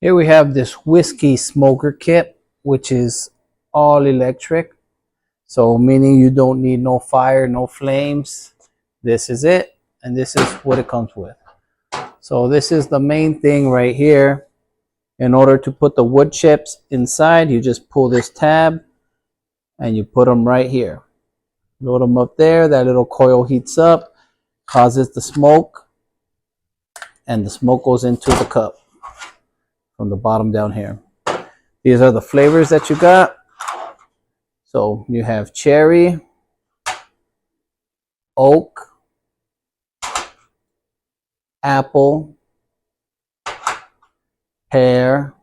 Here we have this whiskey smoker kit, which is all electric. So meaning you don't need no fire, no flames. This is it, and this is what it comes with. So this is the main thing right here. In order to put the wood chips inside, you just pull this tab and you put them right here. Load them up there. That little coil heats up, causes the smoke, and the smoke goes into the cup from the bottom down here. These are the flavors that you got. So you have cherry, oak, apple, pear.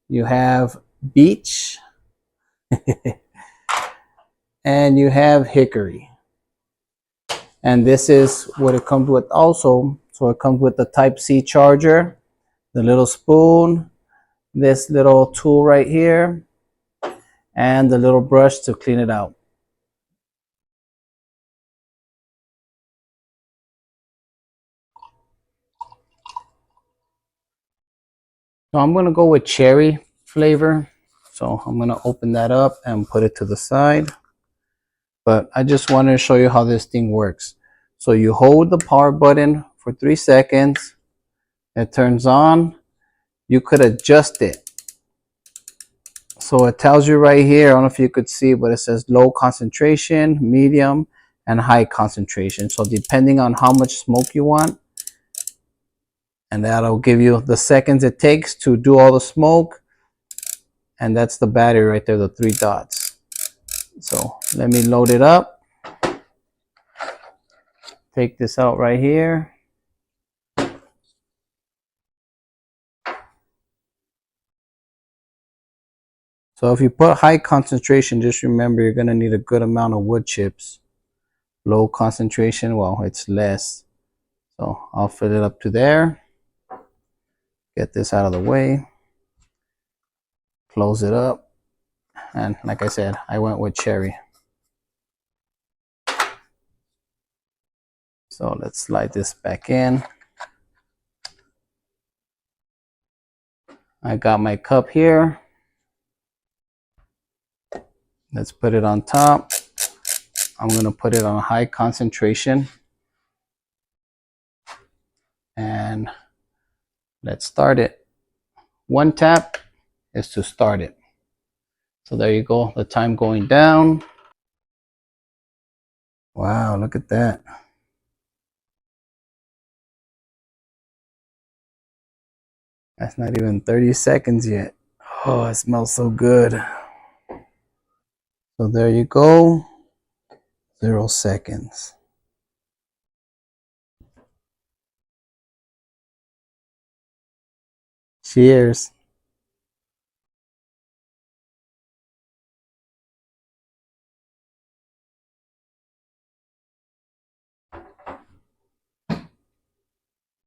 You have beech, and you have hickory. And this is what it comes with also. So it comes with the Type-C charger, the little spoon, this little tool right here, and the little brush to clean it out. So I'm going to go with cherry flavor. So I'm going to open that up and put it to the side. But I just wanted to show you how this thing works. So you hold the power button for 3 seconds. It turns on. You could adjust it. So it tells you right here, I don't know if you could see, but it says low concentration, medium, and high concentration. So depending on how much smoke you want, and that'll give you the seconds it takes to do all the smoke. And that's the battery right there, the 3 dots. So let me load it up. Take this out right here. So if you put high concentration, just remember you're going to need a good amount of wood chips. Low concentration, well, it's less. So I'll fill it up to there. Get this out of the way. Close it up. And like I said, I went with cherry. So let's slide this back in. I got my cup here. Let's put it on top. I'm going to put it on high concentration. And let's start it. 1 tap is to start it. So there you go, the time going down. Wow, look at that. That's not even 30 seconds yet. Oh, it smells so good. So there you go, 0 seconds. Cheers.